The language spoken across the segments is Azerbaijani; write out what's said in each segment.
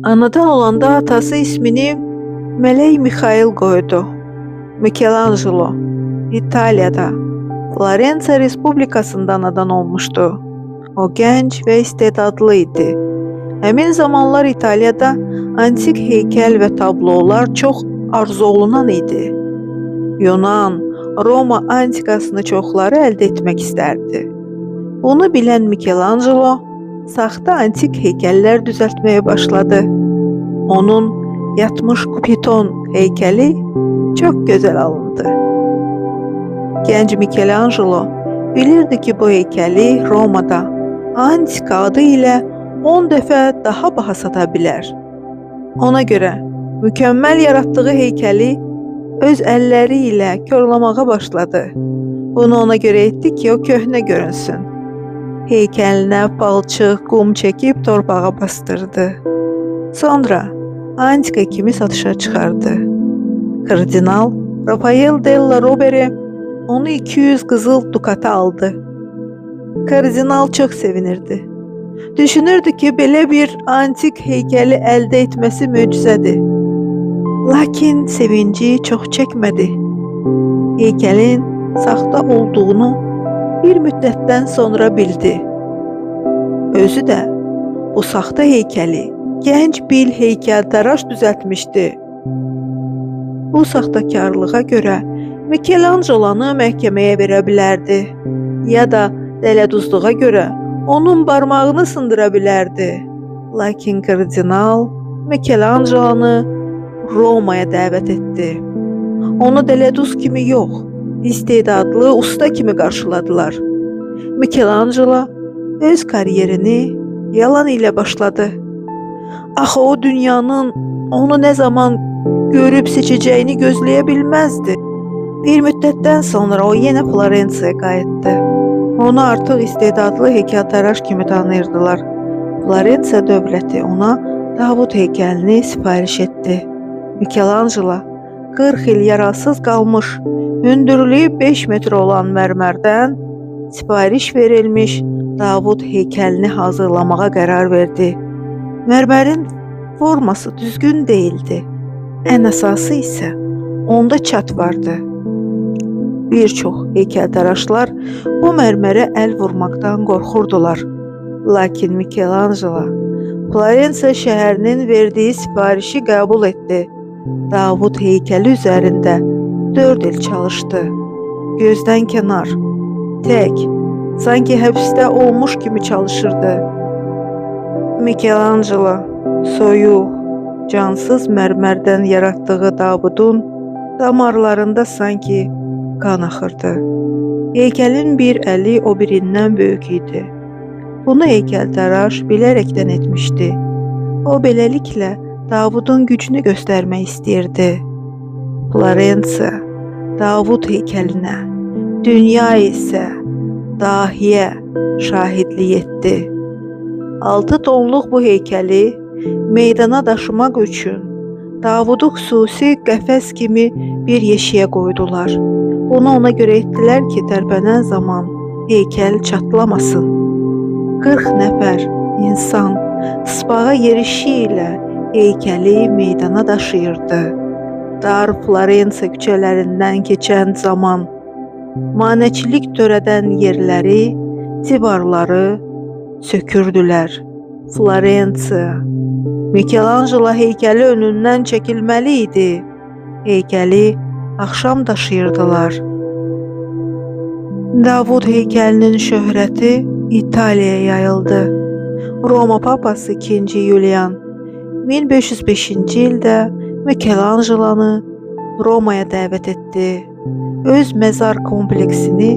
Anadan olanda atası ismini Melek Mikhail qoydu. Michelangelo İtalya'da Floransa Respublikasında anadan olmuşdu. O gənc və istedadlı idi. Həmin zamanlar İtalyada antik heykel və tablolar çox arzu olunan idi. Yunan, Roma antikasını çoxları əldə etmək istərdi. Bunu bilən Michelangelo saxta antik heykellər düzəltməyə başladı. Onun yatmış Kupiton heykeli çox gözəl alındı. Gənc Michelangelo bilirdi ki, bu heykeli Romada antika adı ilə 10 dəfə daha baha sata bilər. Ona görə mükəmməl yaratdığı heykeli öz əlləri ilə korlamağa başladı. Bunu ona görə etdi ki, o köhnə görünsün. Heykəlinə palçıq, qum çəkib torpağa bastırdı. Sonra antika kimi satışa çıxardı. Kardinal Rafael della Rovere onu 200 qızıl dukata aldı. Kardinal çox sevinirdi. Düşünürdü ki, belə bir antik heykeli əldə etməsi möcüzədir. Lakin sevinci çox çəkmədi. Heykelin saxta olduğunu bir müddətdən sonra bildi. Özü də bu saxta heykeli gənc bir heykəltaraş düzəltmişdi. Bu saxtakarlığa görə Michelangelo'nu məhkəməyə verə bilərdi ya da dələduzluğa görə onun barmağını sındıra bilərdi. Lakin kardinal Michelangelo'nu Roma'ya dəvət etdi. Onu dələduz kimi yox, istedadlı usta kimi qarşıladılar. Michelangelo öz kariyerini yalan ilə başladı. Axı o dünyanın onu nə zaman görüb seçəcəyini gözləyə bilməzdi. Bir müddətdən sonra o yenə Floransaya qayıtdı. Onu artıq istedadlı heykəltaraş kimi tanıyırdılar. Floransa dövləti ona Davud heykəlini sifariş etdi. Michelangelo 40 il yarasız qalmış, hündürlüyü 5 metr olan mərmərdən sifariş verilmiş Davud heykəlini hazırlamağa qərar verdi. Mərmərin forması düzgün değildi. Ən əsası isə onda çat vardı. Bir çox heykəltaraşlar bu mərmərə əl vurmaqdan qorxurdular. Lakin Michelangelo Floransa şəhərinin verdiyi sifarişi qəbul etdi. Davud heykəli üzərində 4 il çalışdı. Gözdən kənar, tək, sanki həbsdə olmuş kimi çalışırdı. Michelangelo soyuq, cansız mərmərdən yaratdığı Davudun damarlarında sanki qan axırdı. Heykəlin bir əli o birindən böyük idi. Bunu heykəltaraş bilərəkdən etmişdi. O beləliklə Davudun gücünü göstərmək istəyirdi. Floransa Davud heykəlinə, dünya isə dahiyə şahidlik etdi. 6 tonluq bu heykəli meydana daşımaq üçün Davudu xüsusi qəfəs kimi bir yeşiyə qoydular. Bunu ona görə etdilər ki, tərpənən zaman heykəl çatlamasın. 40 nəfər insan tısbağa yerişi ilə heykəli meydana daşıyırdı. Dar Floransa küçələrindən keçən zaman manəçilik törədən yerləri, divarları sökürdülər. Floransa Michelangelo heykəli önündən çəkilməli idi. Heykəli axşam daşıyırdılar. Davud heykəlinin şöhrəti İtaliyaya yayıldı. Roma papası 2. Yulian 1505-ci ildə Michelangelo'nu Roma'ya dəvət etdi. Öz məzar kompleksini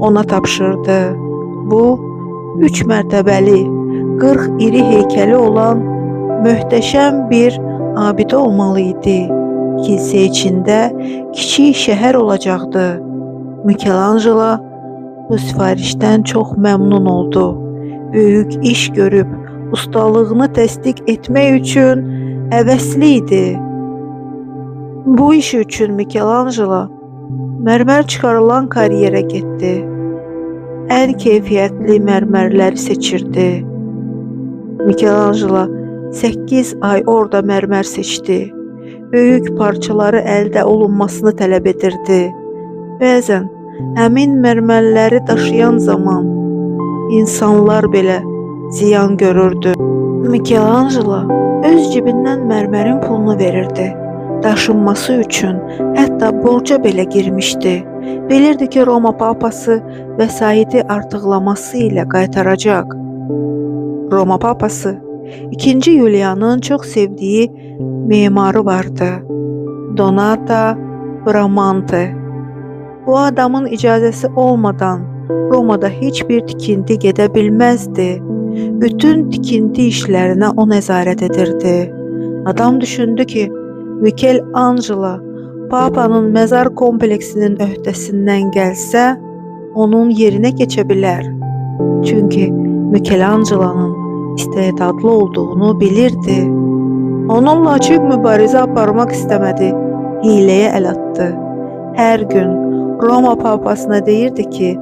ona tapşırdı. Bu 3 mərtəbəli, 40 iri heykəli olan möhtəşəm bir abidə olmalı idi. Kilsə içində kiçik şəhər olacaqdı. Michelangelo bu sifarişdən çox məmnun oldu. Böyük iş görüb ustalığını təsdiq etmək üçün həvəsli idi. Bu iş üçün Michelangelo mərmər çıxarılan karyerə getdi. Ən keyfiyyətli mərmərləri seçirdi. Michelangelo 8 ay orada mərmər seçdi. Böyük parçaları əldə olunmasını tələb edirdi. Bəzən həmin mərmərləri daşıyan zaman insanlar belə ziyan görürdü. Michelangelo öz cibindən mərmərin pulunu verirdi. Daşınması üçün hətta borca belə girmişdi. Bilirdi ki, Roma papası vəsaiti artıqlaması ilə qaytaracaq. Roma papası 2. Yulianın çox sevdiyi memarı vardı. Donato Bramante. Bu adamın icazəsi olmadan Romada heç bir tikinti gedə bilməzdi. Bütün tikinti işlərinə o nəzarət edirdi. Adam düşündü ki, Michelangelo Papanın məzar kompleksinin öhdəsindən gəlsə, onun yerinə keçə bilər. Çünki Michelangelo'nun istedadlı olduğunu bilirdi. Onunla açıq mübarizə aparmaq istəmədi, hiləyə əl atdı. Hər gün Roma papasına deyirdi ki,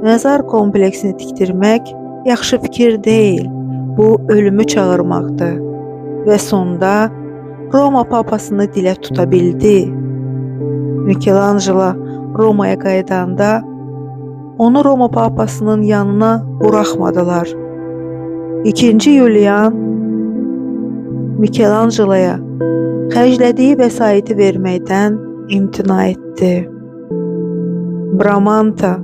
məzar kompleksini tikdirmək yaxşı fikir deyil, bu ölümü çağırmaqdır. Və sonda Roma papasını dilə tuta bildi. Michelangelo Romaya qayıdanda onu Roma papasının yanına buraxmadılar. 2. Yulian Michelangelo'ya xərclədiyi vəsaiti verməkdən imtina etdi. Bramante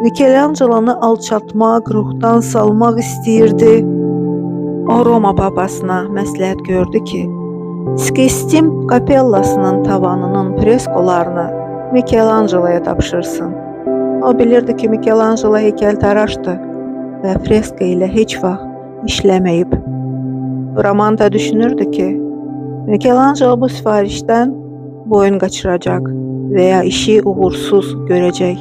Michelangelo'nu alçatmaq, ruhdan salmaq istəyirdi. O Roma papasına məsləhət gördü ki, Sistine kapellasının tavanının freskolarını Michelangelo'ya tapşırsın. O bilirdi ki, Michelangelo heykəltaraşdı və freska ilə heç vaxt işləməyib. Bramante düşünürdü ki, Michelangelo bu sifarişdən boyun qaçıracaq və ya işi uğursuz görəcək.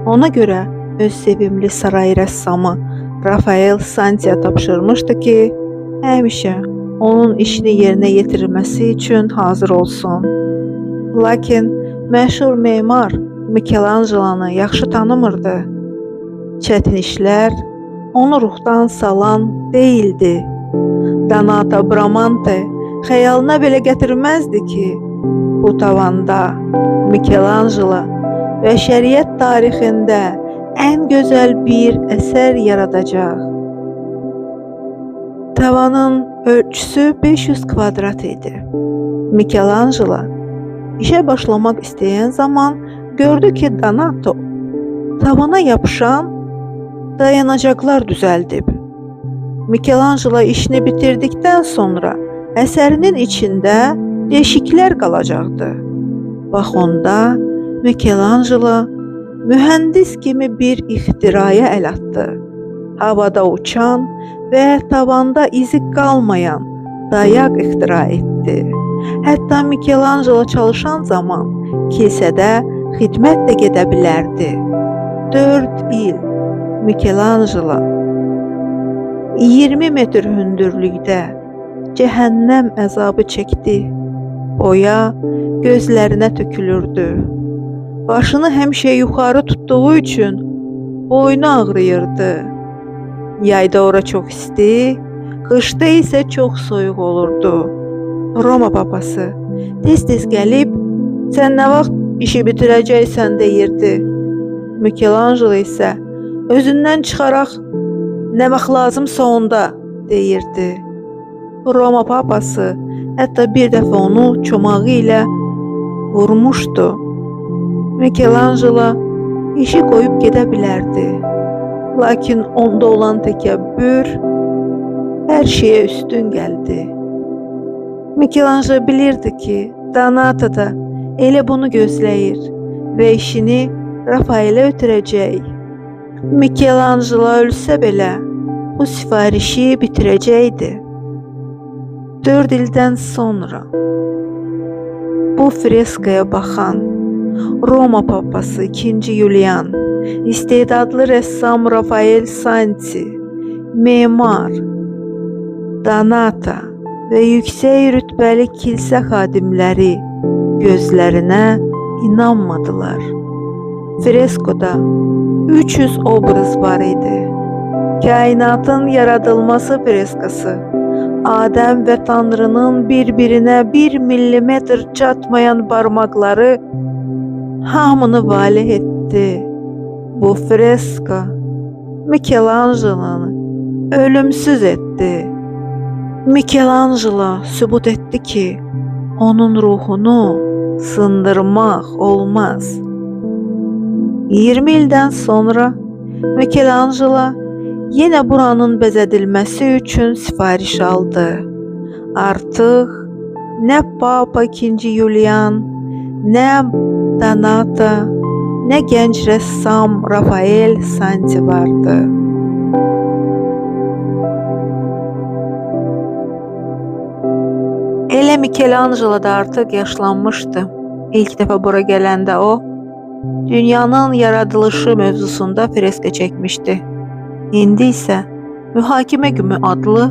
Ona görə öz sevimli saray rəssamı Rafael Santi'yə tapşırmışdı ki, həmişə onun işini yerinə yetirməsi üçün hazır olsun. Lakin məşhur memar Michelangelo'nu yaxşı tanımırdı. Çətin işlər onu ruhdan salan değildi. Donato Bramante xəyalına belə gətirməzdi ki, bu tavanda Michelangelo bəşəriyyət tarixində ən gözəl bir əsər yaradacaq. Tavanın ölçüsü 500 kvadrat idi. Michelangelo işə başlamaq istəyən zaman gördü ki, Donato tavana yapışan dayanacaqlar düzəldib. Michelangelo işini bitirdikdən sonra əsərinin içində deşiklər qalacaqdı. Bax onda Michelangelo mühəndis kimi bir ixtiraya əl atdı. Havada uçan və tavanda izi qalmayan dayaq ixtira etdi. Hətta Michelangelo çalışan zaman kilsədə xidmət də gedə bilərdi. 4 il Michelangelo 20 metr hündürlükdə cəhənnəm əzabı çəkdi. Boya gözlərinə tökülürdü. Başını həmişə yuxarı tutduğu üçün boynu ağrıyırdı. Yayda ora çox isti, qışda isə çox soyuq olurdu. Roma papası tez-tez gəlib, sən nə vaxt işi bitirəcəksən deyirdi. Michelangelo isə özündən çıxaraq nə vaxt lazımsa onda deyirdi. Roma papası hətta bir dəfə onu çomağı ilə vurmuşdu. Michelangelo işi qoyub gedə bilərdi. Lakin onda olan təkəbbür hər şeyə üstün gəldi. Michelangelo bilirdi ki, Donato da elə bunu gözləyir və işini Rafael'e ötürəcək. Michelangelo ölsə belə bu sifarişi bitirəcəkdi. 4 ildən sonra bu freskaya baxan Roma papası 2. Yulian, istedadlı rəssam Rafael Santi, memar Donato və yüksək rütbəli kilsə xadimləri gözlərinə inanmadılar. Freskoda 300 obraz var idi. Kainatın yaradılması freskası, Adəm və Tanrının bir-birinə 1 millimetr çatmayan barmaqları hamını valeh etdi. Bu freska Michelangelo'nu ölümsüz etdi. Michelangelo sübut etdi ki, onun ruhunu sındırmaq olmaz. 20 ildən sonra Michelangelo yenə buranın bəzədilməsi üçün sifariş aldı. Artıq nə Papa II. Julian, nə Donata, nə gənc rəssam Rafael Santi vardı. Elə Michelangelo da artıq yaşlanmışdı. İlk dəfə bura gələndə o, dünyanın yaradılışı mövzusunda freska çəkmişdi. İndi isə Mühakimə Günü adlı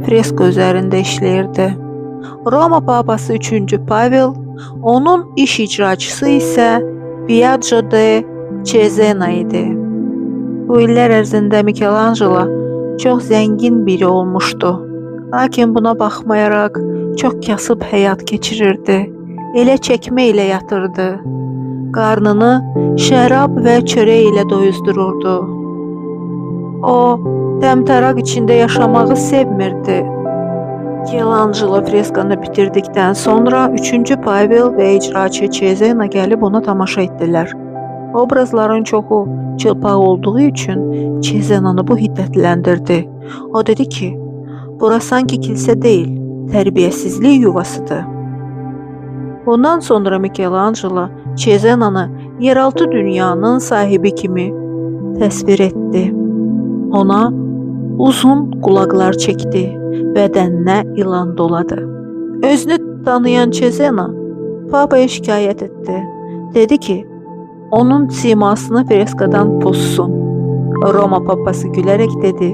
freska üzərində işləyirdi. Roma papası 3. Pavel, onun iş icraçısı isə Biagio de Cesena idi. Bu illər ərzində Michelangelo çox zəngin biri olmuşdu. Lakin buna baxmayaraq çox kasıb həyat keçirirdi. Elə çəkmə ilə yatırdı. Qarnını şərab və çörək ilə doyuzdururdu. O, təmtəraq içində yaşamağı sevmirdi. Michelangelo freskanı bitirdikdən sonra 3. Pavel və icraçı Cesena gəlib ona tamaşa etdilər. Obrazların çoxu çılpaq olduğu üçün Cesena'nı bu hiddətləndirdi. O dedi ki, bura sanki kilsə deyil, tərbiyəsizlik yuvasıdır. Bundan sonra Michelangelo Cesena'nı yeraltı dünyanın sahibi kimi təsvir etdi. Ona uzun qulaqlar çəkdi, bədəninə ilan doladı. Özünü tanıyan Cesena Papaya şikayət etdi. Dedi ki, onun simasını freskadan pozsun. Roma papası gülərək dedi,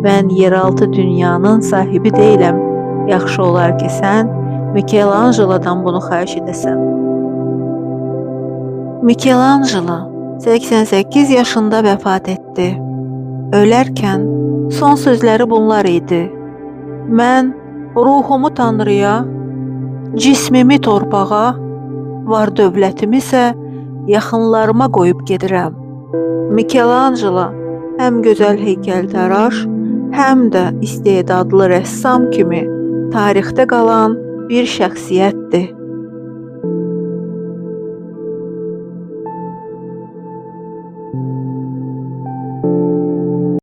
mən yeraltı dünyanın sahibi deyiləm. Yaxşı olar ki, sən Michelangelo'dan bunu xahiş edəsən. Michelangelo 88 yaşında vəfat etdi. Ölərkən son sözləri bunlar idi. Mən ruhumu Tanrıya, cismimi torpağa, var dövlətimi isə yaxınlarıma qoyub gedirəm. Michelangelo həm gözəl heykəltaraş, həm də istedadlı rəssam kimi tarixdə qalan bir şəxsiyyətdir.